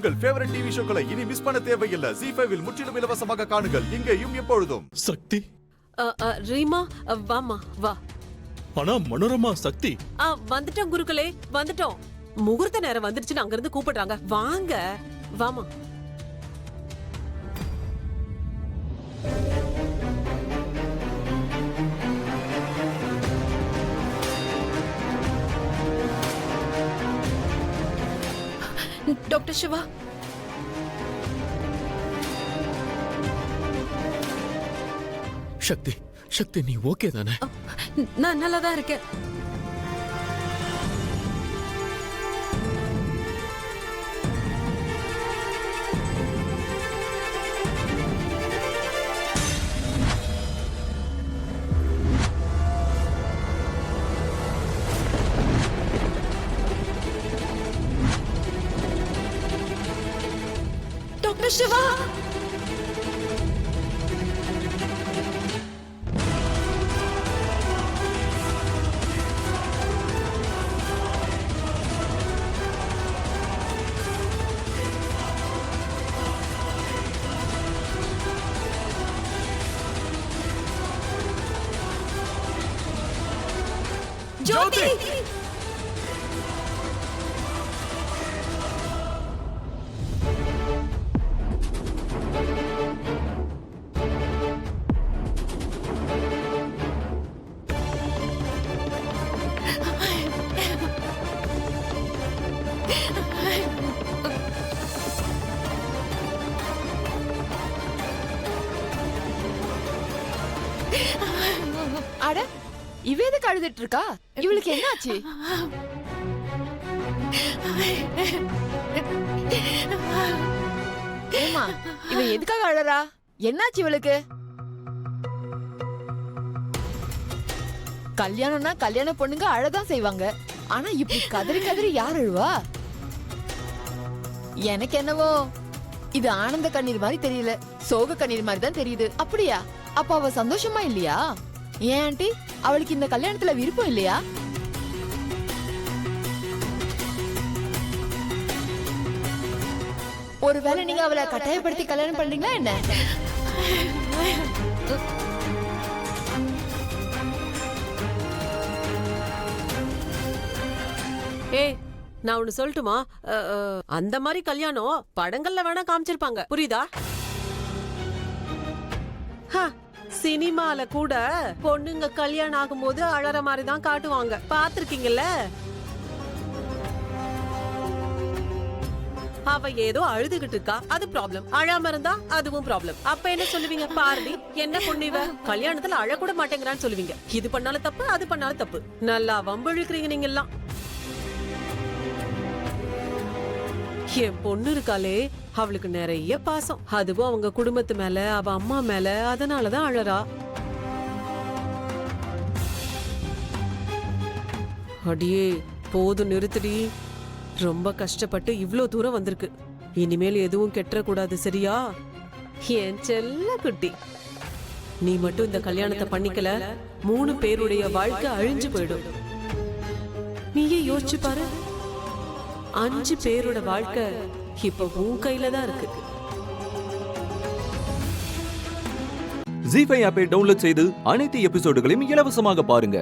உங்கள் favourite TV ஷோக்களை இனி miss பண்ண தேவையில்லை. ZEE5 இல் முற்றிலும் இலவசமாக காணுங்கள், இங்கேயும் எப்பொழுதும். சக்தி ரீமா, வாமா வா. ஆனா மனோரமா சக்தி வந்துட்டோம் குருக்களே, வந்துட்டோம். முகூர்த்த நேரம் வந்துருச்சுன்னு அங்க இருந்து கூப்பிடுறாங்க. வாங்க வாமா. டாக்டர் சிவா, சக்தி சக்தி நீ ஓகே தானே? நான் நல்லா தான் இருக்கேன். டாக்டர் சிவா, ஜோதி, அட இவ எதுக்கு அழுதுட்டு இருக்கா? இவளுக்கு என்னாச்சு? ஏமா இவ எதுக்காக அழறா? என்னாச்சு இவளுக்கு? கல்யாணம்னா கல்யாண பொண்ணுங்க அழதான் செய்வாங்க. ஆனா இப்படி கதறி கதறி யார் அழுவா? எனக்கு என்னவோ இது ஆனந்த கண்ணீர் மாதிரி தெரியல, சோக கண்ணீர் மாதிரி தான் தெரியுது. அப்படியா? அப்ப அவ சந்தோஷமா இல்லையா? ஏன் ஆண்டி, அவளுக்கு இந்த கல்யாணத்துல விருப்பம் இல்லையா? ஒருவேளை நீங்க அவளை கட்டாயப்படுத்தி கல்யாணம் பண்றீங்களா என்ன? ஏய், நான் ஒண்ணு சொல்லட்டுமா? அந்த மாதிரி கல்யாணம் படங்கள்ல வேணா காமிச்சிருப்பாங்க, புரியுதா? சினிமால கூட பொண்ணுங்க கல்யாணம் ஆகும்போது அழற மாதிரி தான் காட்டுவாங்க, பாத்திருக்கீங்கல்ல? அவ ஏதோ அழுதுகிட்டு இருக்கா, அது ப்ராப்ளம். அழாம இருந்தா அதுவும் ப்ராப்ளம். அப்ப என்ன சொல்லுவீங்க? பாரதி, என்ன பொண்ணு இவ கல்யாணத்துல அழக்கூட மாட்டேங்கிறான்னு சொல்லுவீங்க. இது பண்ணாலும் தப்பு, அது பண்ணாலும் தப்பு. நல்லா வம்பிழுக்கிறீங்க நீங்க எல்லாம். என் பொண்ணு இருக்காளே, அவளுக்கு நிறைய பாசம். அதுவும் அவங்க குடும்பத்து மேல, அவ அம்மா மேல. அதனாலதான் அழறா. அடியே போதும், நிறுத்துடி. ரொம்ப கஷ்டப்பட்டு இவ்ளோ தூரம் வந்திருக்கு. இனிமேல் எதுவும் கெட்டுற கூடாது, சரியா? என் செல்ல குட்டி, நீ மட்டும் இந்த கல்யாணத்தை பண்ணிக்கல, 3 பேருடைய வாழ்க்கை அழிஞ்சு போயிடும். நீயே யோசிச்சு பாரு, 5 பேரோட வாழ்க்கை இப்ப உன் கையில தான் இருக்கு. ZEE5 ஆப்பை டவுன்லோட் செய்து அனைத்து எபிசோடுகளையும் இலவசமாக பாருங்க.